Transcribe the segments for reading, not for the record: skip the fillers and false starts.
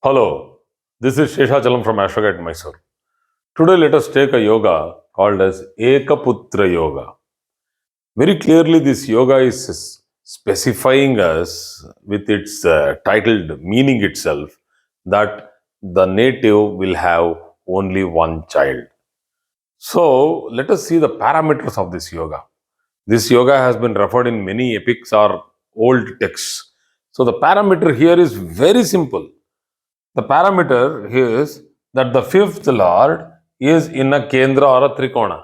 Hello, this is Sheshachalam from Ashwagandha, Mysore. Today, let us take a yoga called as Ekaputra Yoga. Very clearly, this yoga is specifying us with its titled meaning itself that the native will have only one child. So, let us see the parameters of this yoga. This yoga has been referred in many epics or old texts. So, the parameter here is very simple. The parameter is that the fifth lord is in a kendra or a trikona.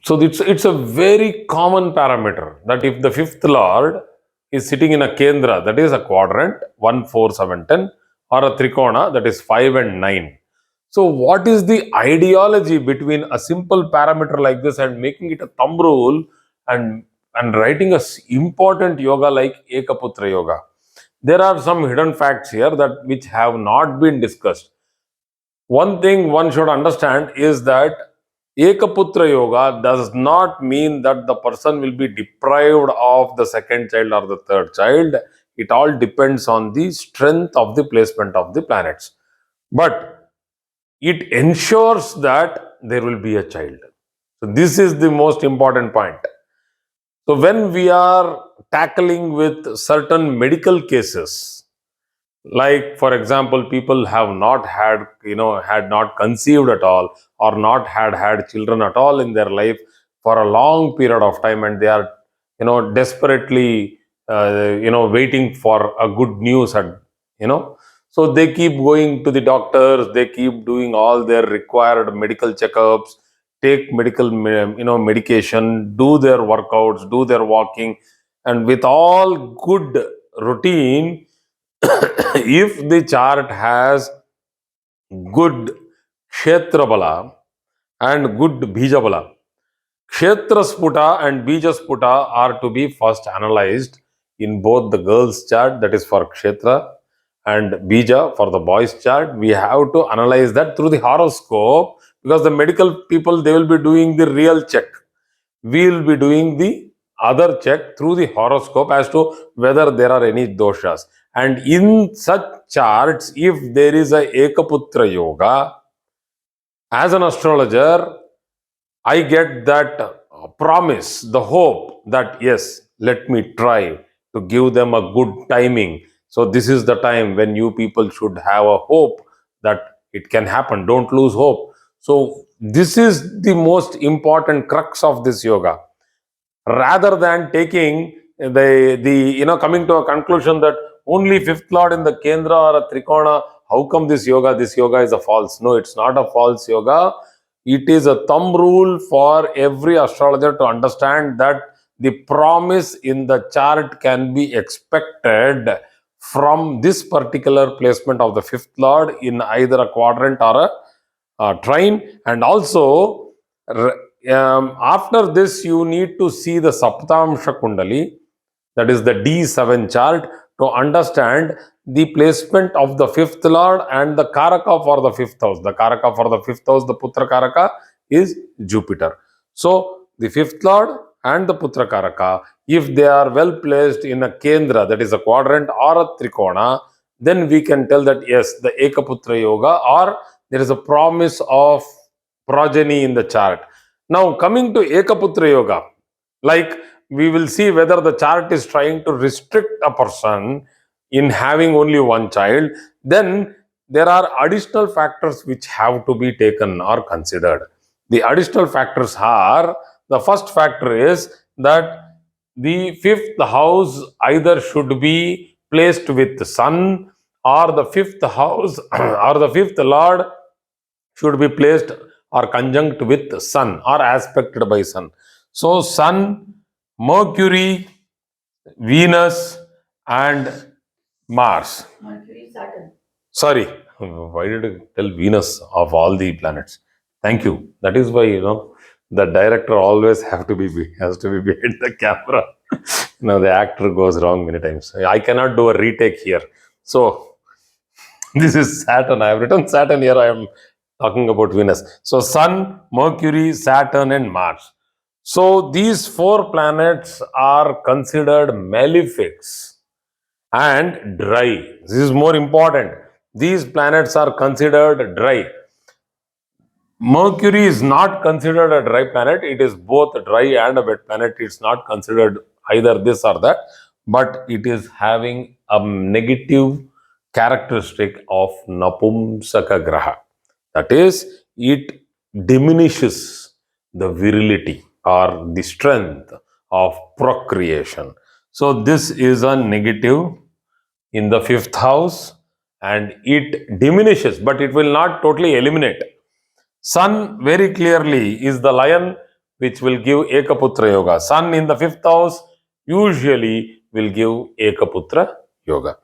So it's a very common parameter that if the fifth lord is sitting in a kendra, that is a quadrant 1, 4, 7, 10, or a trikona, that is 5 and 9. So what is the ideology between a simple parameter like this and making it a thumb rule and writing a important yoga like Ekaputra Yoga? There are some hidden facts here that which have not been discussed. One thing one should understand is that Ekaputra Yoga does not mean that the person will be deprived of the second child or the third child. It all depends on the strength of the placement of the planets. But it ensures that there will be a child. So, this is the most important point. So, when we are tackling with certain medical cases, like for example people have not had had not conceived at all or not had children at all in their life for a long period of time, and they are desperately waiting for a good news, and so they keep going to the doctors, they keep doing all their required medical checkups, take medical medication, do their workouts, do their walking, and with all good routine, if the chart has good kshetra bala and good bija bala, kshetra sputa and bija sputa are to be first analyzed in both the girls chart, that is for kshetra, and bija for the boys chart. We have to analyze that through the horoscope, because the medical people, they will be doing the real check. We will be doing the other check through the horoscope as to whether there are any doshas. And in such charts, if there is a Ekaputra Yoga, as an astrologer, I get that promise, the hope that yes, let me try to give them a good timing. So, this is the time when you people should have a hope that it can happen. Don't lose hope. So, this is the most important crux of this yoga, rather than taking the coming to a conclusion that only fifth lord in the kendra or a trikona, how come this yoga is a false? No, it's not a false yoga. It is a thumb rule for every astrologer to understand that the promise in the chart can be expected from this particular placement of the fifth lord in either a quadrant or a trine. And also, after this, you need to see the Saptamsha Kundali, that is the D7 chart, to understand the placement of the fifth lord and the Karaka for the fifth house. The Karaka for the fifth house, the Putra Karaka, is Jupiter. So, the fifth lord and the Putra Karaka, if they are well placed in a Kendra, that is a quadrant or a Trikona, then we can tell that yes, the Ekaputra Yoga, or there is a promise of progeny in the chart. Now, coming to Ekaputra Yoga, like we will see whether the chart is trying to restrict a person in having only one child, then there are additional factors which have to be taken or considered. The additional factors are, the first factor is that the fifth house either should be placed with the sun, or the fifth house or the fifth lord should be placed or conjunct with sun or aspected by sun. So sun, Mercury, Venus, and Mars. Mercury, Saturn. Sorry, why did I tell Venus of all the planets? Thank you. That is why the director always has to be behind the camera. The actor goes wrong many times. I cannot do a retake here. So this is Saturn. I have written Saturn here. I am talking about Venus. So Sun, Mercury, Saturn, and Mars. So these four planets are considered malefics, and dry. This is more important. These planets are considered dry. Mercury is not considered a dry planet. It is both a dry and a wet planet. It's not considered either this or that, but it is having a negative characteristic of Napumsaka Graha. That is, it diminishes the virility or the strength of procreation. So, this is a negative in the fifth house, and it diminishes, but it will not totally eliminate. Sun very clearly is the lion which will give Ekaputra Yoga. Sun in the fifth house usually will give Ekaputra Yoga.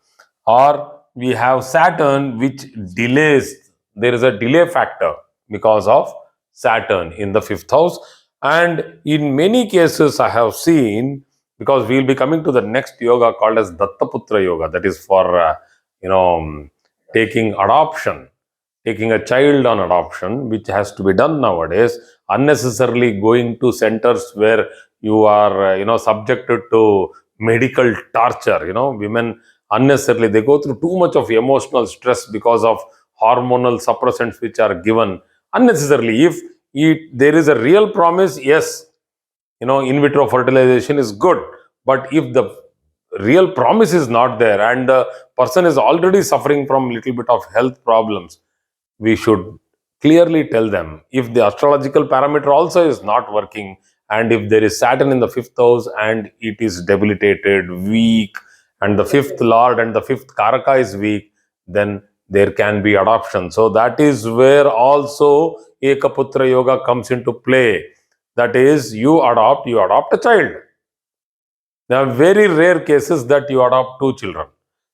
Or we have Saturn which delays, there is a delay factor because of Saturn in the fifth house. And in many cases, I have seen, because we will be coming to the next yoga called as Dattaputra Yoga, that is for taking adoption, taking a child on adoption, which has to be done nowadays, unnecessarily going to centers where you are, subjected to medical torture. Women unnecessarily, they go through too much of emotional stress because of hormonal suppressants which are given unnecessarily. If there is a real promise, yes, in vitro fertilization is good. But if the real promise is not there and the person is already suffering from little bit of health problems, we should clearly tell them. If the astrological parameter also is not working, and if there is Saturn in the fifth house and it is debilitated, weak, and the fifth lord and the fifth karaka is weak, then there can be adoption. So that is where also Ekaputra Yoga comes into play. That is, you adopt a child. There are very rare cases that you adopt two children.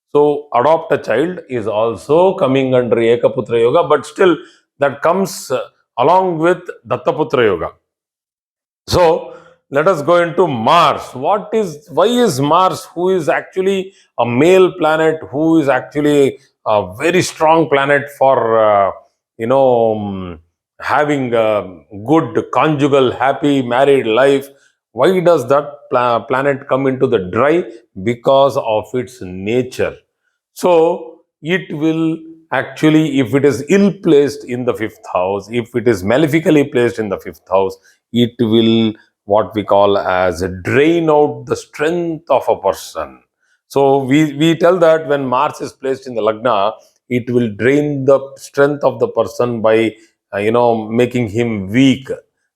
So, adopt a child is also coming under Ekaputra Yoga, but still that comes along with Dattaputra Yoga. So, let us go into Mars. Why is Mars, who is actually a male planet, who is actually a very strong planet for, having a good conjugal, happy married life? Why does that planet come into the dry? Because of its nature. So, it will actually, if it is ill placed in the fifth house, if it is malefically placed in the fifth house, it will, what we call as, drain out the strength of a person. So we tell that when Mars is placed in the Lagna, it will drain the strength of the person by making him weak.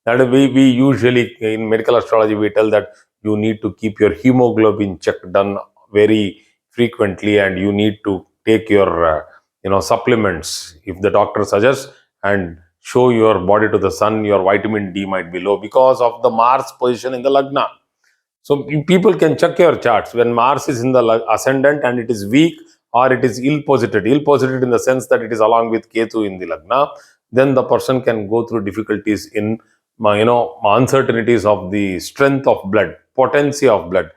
That we usually in medical astrology we tell that you need to keep your hemoglobin check done very frequently, and you need to take your supplements if the doctor suggests, and show your body to the sun. Your vitamin D might be low because of the Mars position in the Lagna. So people can check your charts when Mars is in the ascendant and it is weak, or it is ill posited in the sense that it is along with Ketu in the Lagna. Then the person can go through difficulties in uncertainties of the strength of blood, potency of blood.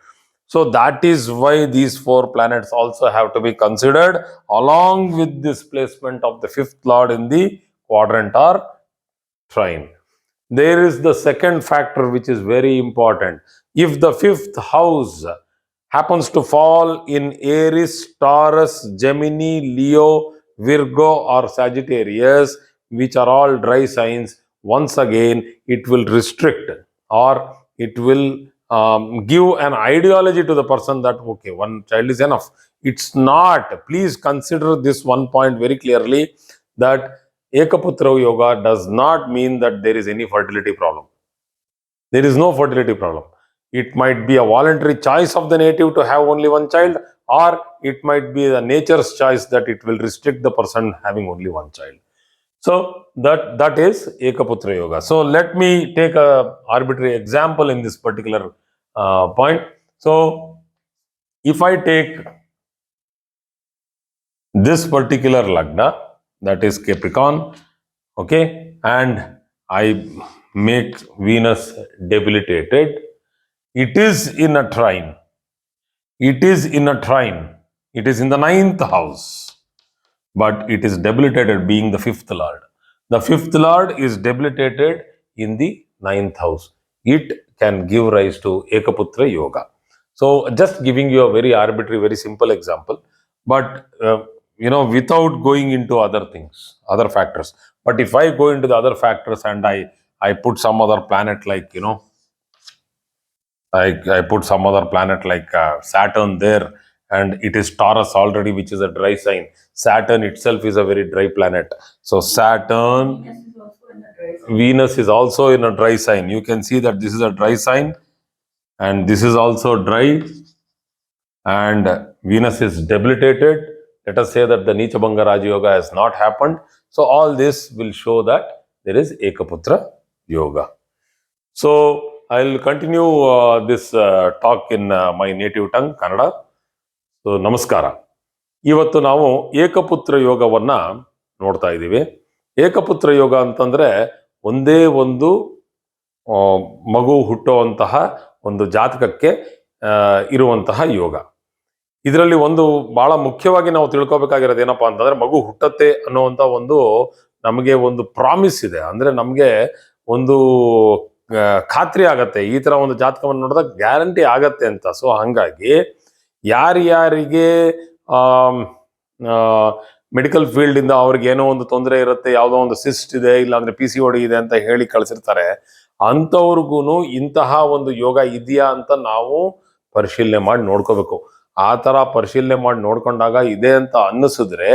So that is why these four planets also have to be considered along with this placement of the fifth lord in the quadrant or trine. There is the second factor which is very important. If the fifth house happens to fall in Aries, Taurus, Gemini, Leo, Virgo, or Sagittarius, which are all dry signs, once again it will restrict, or it will give an ideology to the person that okay, one child is enough. It's not. Please consider this one point very clearly, that Ekaputra Yoga does not mean that there is any fertility problem. There is no fertility problem. It might be a voluntary choice of the native to have only one child, or it might be the nature's choice that it will restrict the person having only one child. So that is Ekaputra Yoga. So let me take a arbitrary example in this particular point. So if I take this particular Lagna, that is Capricorn, okay, and I make Venus debilitated, it is in a trine. It is in a trine. It is in the ninth house, but it is debilitated being the fifth lord. The fifth lord is debilitated in the ninth house. It can give rise to Ekaputra Yoga. So just giving you a very arbitrary, very simple example, but without going into other things, other factors. But if I go into the other factors and I put some other planet like, I put some other planet like Saturn there, and it is Taurus already, which is a dry sign. Saturn itself is a very dry planet. So Saturn, Venus is also in a dry sign. You can see that this is a dry sign, and this is also dry, and Venus is debilitated. Let us say that the Nichabanga Raja Yoga has not happened. So all this will show that there is Ekaputra Yoga. So I'll continue this talk in my native tongue, Kannada. So ನಮಸ್ಕಾರ. ಇವತ್ತು ನಾವು ಏಕಪುತ್ರ ಯೋಗವನ್ನ ನೋಡ್ತಾ ಇದ್ದೀವಿ. ಏಕಪುತ್ರ ಯೋಗ ಅಂತಂದ್ರೆ ಒಂದೇ ಒಂದು ಮಗು ಹುಟ್ಟುವಂತಹ ಒಂದು ಜಾತಕಕ್ಕೆ ಇರುವಂತಹ ಯೋಗ. ಇದರಲ್ಲಿ ಒಂದು ಬಹಳ ಮುಖ್ಯವಾಗಿ ನಾವು ತಿಳ್ಕೊಬೇಕಾಗಿರೋದು ಏನಪ್ಪಾ ಅಂತಂದ್ರೆ, ಮಗು ಹುಟ್ಟತ್ತೆ ಅನ್ನುವಂತ ಒಂದು ನಮಗೆ ಒಂದು ಪ್ರಾಮಿಸ್ ಇದೆ. ಅಂದ್ರೆ ನಮಗೆ ಒಂದು ಖಾತ್ರಿ ಆಗತ್ತೆ, ಈ ತರ ಒಂದು ಜಾತಕವನ್ನು ನೋಡಿದಾಗ ಗ್ಯಾರಂಟಿ ಆಗತ್ತೆ ಅಂತ. ಸೊ ಹಂಗಾಗಿ ಯಾರ್ಯಾರಿಗೆ ಮೆಡಿಕಲ್ ಫೀಲ್ಡ್ ಇಂದ ಅವ್ರಿಗೆ ಏನೋ ಒಂದು ತೊಂದರೆ ಇರುತ್ತೆ, ಯಾವುದೋ ಒಂದು ಸಿಸ್ಟ್ ಇದೆ, ಇಲ್ಲಾಂದ್ರೆ PCOD ಇದೆ ಅಂತ ಹೇಳಿ ಕಳಿಸಿರ್ತಾರೆ, ಅಂಥವ್ರಿಗೂ ಇಂತಹ ಒಂದು ಯೋಗ ಇದೆಯಾ ಅಂತ ನಾವು ಪರಿಶೀಲನೆ ಮಾಡಿ ನೋಡ್ಕೋಬೇಕು. ಆ ತರ ಪರಿಶೀಲನೆ ಮಾಡಿ ನೋಡ್ಕೊಂಡಾಗ ಇದೆ ಅಂತ ಅನ್ನಿಸಿದ್ರೆ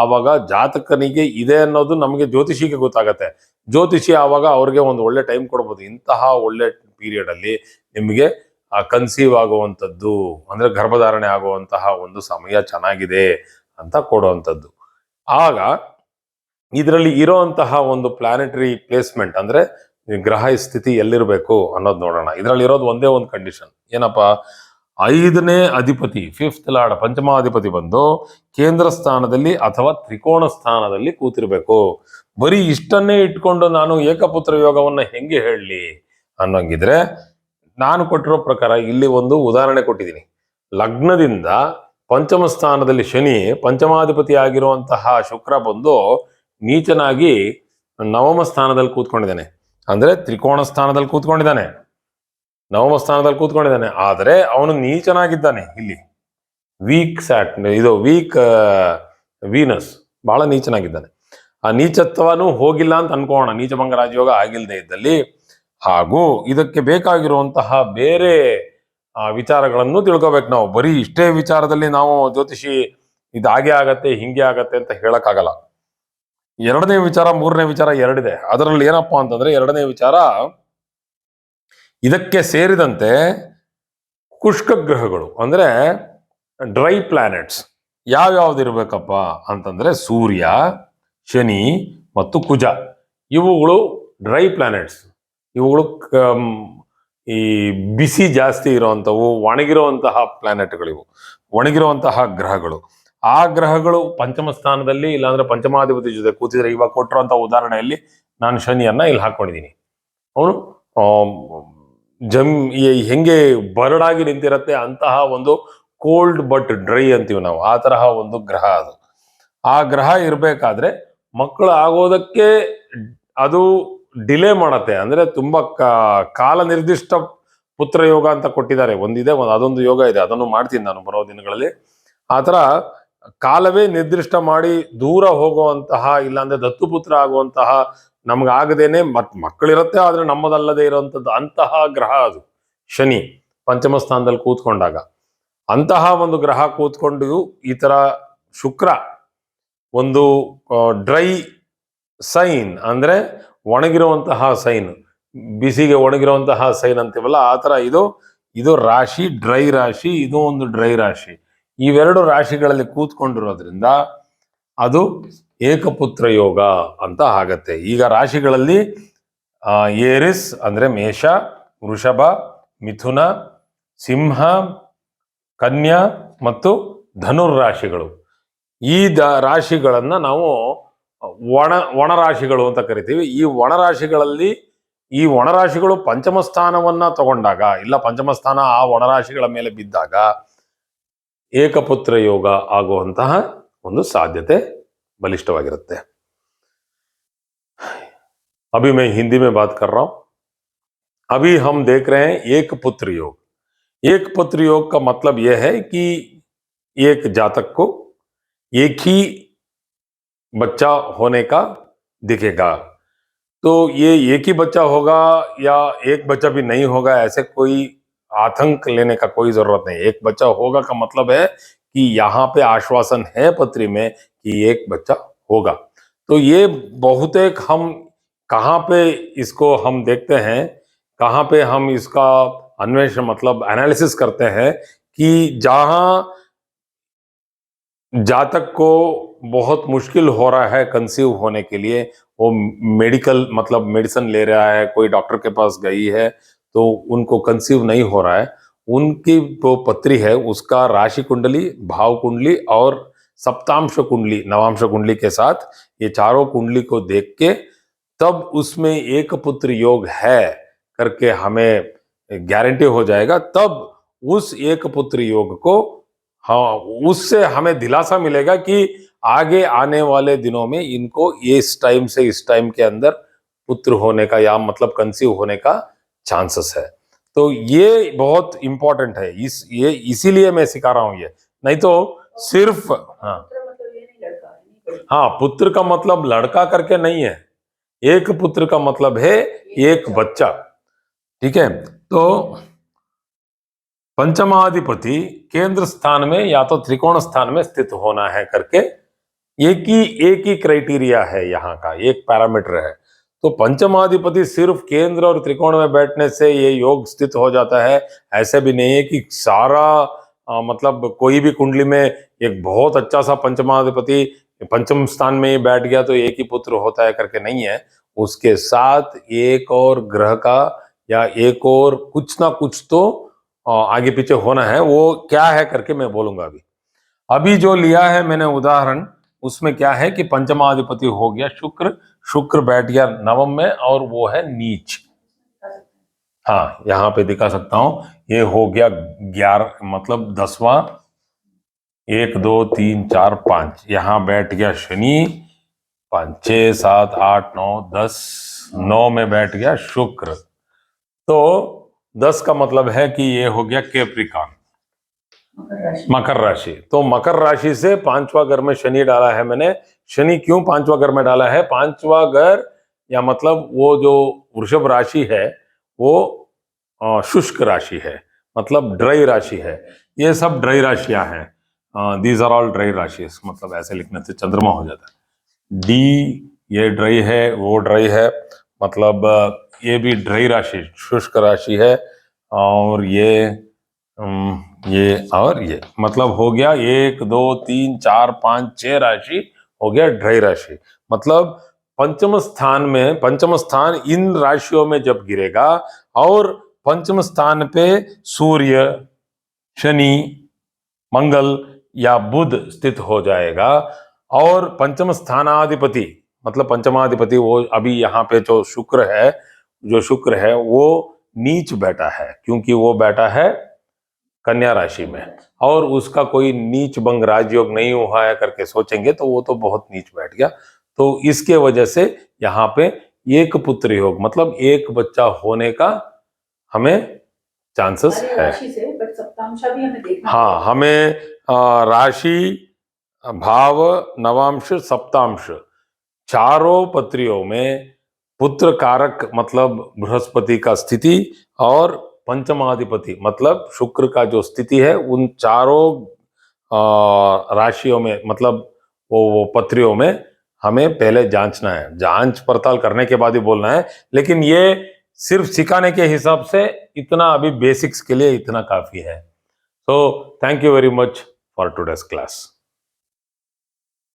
ಆವಾಗ ಜಾತಕನಿಗೆ ಇದೆ ಅನ್ನೋದು ನಮಗೆ ಜ್ಯೋತಿಷಿಗೆ ಗೊತ್ತಾಗತ್ತೆ. ಜ್ಯೋತಿಷಿ ಆವಾಗ ಅವ್ರಿಗೆ ಒಂದು ಒಳ್ಳೆ ಟೈಮ್ ಕೊಡ್ಬೋದು. ಇಂತಹ ಒಳ್ಳೆ ಪೀರಿಯಡ್ ಅಲ್ಲಿ ನಿಮಗೆ ಕನ್ಸೀವ್ ಆಗುವಂಥದ್ದು, ಅಂದ್ರೆ ಗರ್ಭಧಾರಣೆ ಆಗುವಂತಹ ಒಂದು ಸಮಯ ಚೆನ್ನಾಗಿದೆ ಅಂತ ಕೊಡುವಂಥದ್ದು. ಆಗ ಇದರಲ್ಲಿ ಇರೋಂತಹ ಒಂದು ಪ್ಲಾನೆಟರಿ ಪ್ಲೇಸ್ಮೆಂಟ್, ಅಂದ್ರೆ ಗ್ರಹ ಸ್ಥಿತಿ ಎಲ್ಲಿರ್ಬೇಕು ಅನ್ನೋದು ನೋಡೋಣ. ಇದರಲ್ಲಿ ಇರೋದು ಒಂದೇ ಒಂದು ಕಂಡೀಷನ್, ಏನಪ್ಪಾ, 5ನೇ ಅಧಿಪತಿ, 5th ಲಾರ್ಡ್, ಪಂಚಮಾಧಿಪತಿ ಬಂದು ಕೇಂದ್ರ ಸ್ಥಾನದಲ್ಲಿ ಅಥವಾ ತ್ರಿಕೋಣ ಸ್ಥಾನದಲ್ಲಿ ಕೂತಿರ್ಬೇಕು. ಬರೀ ಇಷ್ಟನ್ನೇ ಇಟ್ಕೊಂಡು ನಾನು ಏಕಪುತ್ರ ಯೋಗವನ್ನ ಹೆಂಗೆ ಹೇಳಲಿ ಅನ್ನೋಂಗಿದ್ರೆ, ನಾನು ಕೊಟ್ಟಿರೋ ಪ್ರಕಾರ ಇಲ್ಲಿ ಒಂದು ಉದಾಹರಣೆ ಕೊಟ್ಟಿದ್ದೀನಿ. ಲಗ್ನದಿಂದ ಪಂಚಮ ಸ್ಥಾನದಲ್ಲಿ ಶನಿ, ಪಂಚಮಾಧಿಪತಿ ಆಗಿರುವಂತಹ ಶುಕ್ರ ಬಂದು ನೀಚನಾಗಿ ನವಮ ಸ್ಥಾನದಲ್ಲಿ ಕೂತ್ಕೊಂಡಿದ್ದಾನೆ. ಅಂದ್ರೆ ತ್ರಿಕೋಣ ಸ್ಥಾನದಲ್ಲಿ ಕೂತ್ಕೊಂಡಿದ್ದಾನೆ, ನವಮ ಸ್ಥಾನದಲ್ಲಿ ಕೂತ್ಕೊಂಡಿದ್ದಾನೆ. ಆದರೆ ಅವನು ನೀಚನಾಗಿದ್ದಾನೆ. ಇಲ್ಲಿ ವೀಕ್ ವೀನಸ್ ಬಹಳ ನೀಚನಾಗಿದ್ದಾನೆ. ಆ ನೀಚತ್ವನೂ ಹೋಗಿಲ್ಲ ಅಂತ ಅನ್ಕೋಣ, ನೀಚಭಂಗ ರಾಜಯೋಗ ಆಗಿಲ್ಲದೆ ಇದ್ದಲ್ಲಿ. ಹಾಗೂ ಇದಕ್ಕೆ ಬೇಕಾಗಿರುವಂತಹ ಬೇರೆ ವಿಚಾರಗಳನ್ನು ತಿಳ್ಕೊಬೇಕು ನಾವು. ಬರೀ ಇಷ್ಟೇ ವಿಚಾರದಲ್ಲಿ ನಾವು ಜ್ಯೋತಿಷಿ ಇದು ಹಾಗೆ ಆಗತ್ತೆ ಹಿಂಗೆ ಆಗತ್ತೆ ಅಂತ ಹೇಳಕ್ಕಾಗಲ್ಲ. 2ನೇ ವಿಚಾರ, 3ನೇ ವಿಚಾರ ಎರಡಿದೆ. ಅದರಲ್ಲಿ ಏನಪ್ಪಾ ಅಂತಂದ್ರೆ, 2ನೇ ವಿಚಾರ, ಇದಕ್ಕೆ ಸೇರಿದಂತೆ ಕುಷ್ಕ ಗ್ರಹಗಳು ಅಂದ್ರೆ ಡ್ರೈ ಪ್ಲಾನೆಟ್ಸ್ ಯಾವ್ಯಾವ್ದು ಇರ್ಬೇಕಪ್ಪ ಅಂತಂದ್ರೆ, ಸೂರ್ಯ, ಶನಿ ಮತ್ತು ಕುಜ, ಇವುಗಳು ಡ್ರೈ ಪ್ಲಾನೆಟ್ಸ್. ಇವುಗಳು ಈ ಬಿಸಿ ಜಾಸ್ತಿ ಇರುವಂಥವು, ಒಣಗಿರುವಂತಹ ಪ್ಲಾನೆಟ್ಗಳಿವು, ಒಣಗಿರುವಂತಹ ಗ್ರಹಗಳು. ಆ ಗ್ರಹಗಳು ಪಂಚಮ ಸ್ಥಾನದಲ್ಲಿ ಇಲ್ಲಾಂದ್ರೆ ಪಂಚಮಾಧಿಪತಿ ಜೊತೆ ಕೂತಿದ್ರೆ, ಇವಾಗ ಕೊಟ್ಟಿರುವಂತಹ ಉದಾಹರಣೆಯಲ್ಲಿ ನಾನು ಶನಿಯನ್ನ ಇಲ್ಲಿ ಹಾಕೊಂಡಿದ್ದೀನಿ. ಅವನು ಹೆಂಗೆ ಬರಡಾಗಿ ನಿಂತಿರತ್ತೆ ಅಂತಹ ಒಂದು ಕೋಲ್ಡ್ ಬಟ್ ಡ್ರೈ ಅಂತೀವಿ ನಾವು, ಆ ತರಹ ಒಂದು ಗ್ರಹ ಅದು. ಆ ಗ್ರಹ ಇರ್ಬೇಕಾದ್ರೆ ಮಕ್ಕಳು ಆಗೋದಕ್ಕೆ ಅದು ಡಿಲೇ ಮಾಡತ್ತೆ. ಅಂದ್ರೆ ತುಂಬಾ ಕಾಲ ನಿರ್ದಿಷ್ಟ ಪುತ್ರ ಯೋಗ ಅಂತ ಕೊಟ್ಟಿದ್ದಾರೆ, ಒಂದಿದೆ, ಅದೊಂದು ಯೋಗ ಇದೆ, ಅದನ್ನು ಮಾಡ್ತೀನಿ ನಾನು ಬರೋ ದಿನಗಳಲ್ಲಿ. ಆತರ ಕಾಲವೇ ನಿರ್ದಿಷ್ಟ ಮಾಡಿ ದೂರ ಹೋಗುವಂತಹ, ಇಲ್ಲಾಂದ್ರೆ ದತ್ತುಪುತ್ರ ಆಗುವಂತಹ, ನಮ್ಗಾಗದೇನೆ ಮಕ್ಕಳಿರುತ್ತೆ ಆದ್ರೆ ನಮ್ಮದಲ್ಲದೆ ಇರುವಂತದ್ದು ಅಂತಹ ಗ್ರಹ ಅದು ಶನಿ ಪಂಚಮ ಸ್ಥಾನದಲ್ಲಿ ಕೂತ್ಕೊಂಡಾಗ. ಅಂತಹ ಒಂದು ಗ್ರಹ ಕೂತ್ಕೊಂಡು ಈ ತರ ಶುಕ್ರ ಒಂದು ಡ್ರೈ ಸೈನ್, ಅಂದ್ರೆ ಒಣಗಿರುವಂತಹ ಸೈನ್, ಬಿಸಿಗೆ ಒಣಗಿರುವಂತಹ ಸೈನ್ ಅಂತೀವಲ್ಲ, ಆ ತರ ಇದು ರಾಶಿ ಡ್ರೈ ರಾಶಿ, ಇದು ಒಂದು ಡ್ರೈ ರಾಶಿ. ಇವೆರಡು ರಾಶಿಗಳಲ್ಲಿ ಕೂತ್ಕೊಂಡಿರೋದ್ರಿಂದ ಅದು ಏಕಪುತ್ರ ಯೋಗ ಅಂತ ಆಗತ್ತೆ. ಈಗ ರಾಶಿಗಳಲ್ಲಿ ಏರಿಸ್ ಅಂದ್ರೆ ಮೇಷ, ವೃಷಭ, ಮಿಥುನ, ಸಿಂಹ, ಕನ್ಯಾ ಮತ್ತು ಧನುರ್ ರಾಶಿಗಳು. ಈ ರಾಶಿಗಳನ್ನ ನಾವು ಒಣ ರಾಶಿಗಳು ಅಂತ ಕರಿತೀವಿ. ಈ ಒಣರಾಶಿಗಳಲ್ಲಿ ಈ ಒಣರಾಶಿಗಳು ಪಂಚಮ ಸ್ಥಾನವನ್ನ ತಗೊಂಡಾಗ, ಇಲ್ಲ ಪಂಚಮ ಸ್ಥಾನ ಆ ಒಣರಾಶಿಗಳ ಮೇಲೆ ಬಿದ್ದಾಗ ಏಕಪುತ್ರ ಯೋಗ ಆಗುವಂತಹ ಒಂದು ಸಾಧ್ಯತೆ ಬಲಿಷ್ಠವಾಗಿರುತ್ತೆ. अभी मैं हिंदी में बात कर रहा हूं. अभी हम देख रहे हैं एक पुत्र योग. एक पुत्र योग का मतलब यह है कि एक जातक को एक ही बच्चा होने का दिखेगा। तो ये एक ही बच्चा होगा या एक बच्चा भी नहीं होगा, ऐसे कोई आतंक लेने का कोई जरूरत नहीं। एक बच्चा होगा का मतलब है कि यहाँ पे आश्वासन है पत्री में कि एक बच्चा होगा। तो ये बहुतेक हम कहाँ पे इसको हम देखते हैं, कहाँ पे हम इसका अन्वेषण मतलब एनालिसिस करते हैं कि जहां जातक को बहुत मुश्किल हो रहा है कंसीव होने के लिए, वो मेडिकल मतलब मेडिसिन ले रहा है, कोई डॉक्टर के पास गई है तो उनको कंसीव नहीं हो रहा है, उनकी जो पत्री है उसका राशि कुंडली, भाव कुंडली और सप्तांश कुंडली, नवांश कुंडली के साथ ये चारों कुंडली को देख के तब उसमें एक पुत्र योग है करके हमें गारंटी हो जाएगा। तब उस एक पुत्र योग को, हाँ, उससे हमें दिलासा मिलेगा कि आगे आने वाले दिनों में इनको इस टाइम से इस टाइम के अंदर पुत्र होने का या मतलब कंसीव होने का चांसेस है। तो ये बहुत इंपॉर्टेंट है, ये इसीलिए मैं सिखा रहा हूं ये, नहीं तो सिर्फ हाँ हाँ पुत्र का मतलब लड़का करके नहीं है, एक पुत्र का मतलब है एक बच्चा। ठीक है, तो पंचमाधिपति केंद्र स्थान में या तो त्रिकोण स्थान में स्थित होना है करके एक ही क्राइटेरिया है, यहाँ का एक पैरामीटर है। तो पंचमाधिपति सिर्फ केंद्र और त्रिकोण में बैठने से ये योग स्थित हो जाता है, ऐसे भी नहीं है कि सारा मतलब कोई भी कुंडली में एक बहुत अच्छा सा पंचमाधिपति पंचम स्थान में ही बैठ गया तो एक ही पुत्र होता है करके नहीं है। उसके साथ एक और ग्रह का या एक और कुछ ना कुछ तो आगे पीछे होना है, वो क्या है करके मैं बोलूंगा। अभी अभी जो लिया है मैंने उदाहरण, उसमें क्या है कि पंचमाधिपति हो गया शुक्र, शुक्र बैठ गया नवम में और वो है नीच। हाँ, यहाँ पे दिखा सकता हूं, ये हो गया 11 मतलब 10वां, 1 2 3 4 5, यहाँ बैठ गया शनि, 5 6 7 8 9 10, 9 में बैठ गया शुक्र। तो 10 का मतलब है कि ये हो गया कैप्रिकॉर्न, मकर राशि। तो मकर राशि से 5वां घर में शनि डाला है मैंने। शनि क्यों 5वां घर में डाला है? 5वां घर या मतलब वो जो वृषभ राशि है वो शुष्क राशि है, मतलब ड्राई राशि है। ये सब ड्राई राशियां हैं, दीज आर ऑल ड्राई राशि, मतलब ऐसे लिखने से चंद्रमा हो जाता है। डी ये ड्राई है, वो ड्राई है, मतलब ये भी ड्राई राशि शुष्क राशि है। और ये और ये मतलब हो गया 1 2 3 4 5 6 राशि हो गया ड्राई राशि। मतलब पंचम स्थान इन राशियों में जब गिरेगा और पंचम स्थान पे सूर्य, शनि, मंगल या बुध स्थित हो जाएगा और पंचम स्थानाधिपति मतलब पंचमाधिपति वो अभी यहाँ पे जो शुक्र है वो नीच बैठा है, क्योंकि वो बैठा है कन्या राशि में और उसका कोई नीच भंग राजयोग नहीं हुआ है करके सोचेंगे तो वो तो बहुत नीच बैठ गया। तो इसके वजह से यहाँ पे एक पुत्र योग मतलब एक बच्चा होने का हमें चांसेस है। राशि से बट सप्तांश भी हमें देखना हाँ, हमें राशि, भाव, नवांश, सप्तांश चारों पत्रियों में पुत्र कारक मतलब बृहस्पति का स्थिति और पंचमाधिपति मतलब शुक्र का जो स्थिति है उन चारों राशियों में मतलब वो पत्रियों में हमें पहले जांचना है, जांच पड़ताल करने के बाद ही बोलना है। लेकिन ये सिर्फ सिखाने के हिसाब से इतना अभी बेसिक्स के लिए इतना काफी है। So thank you very much for today's class.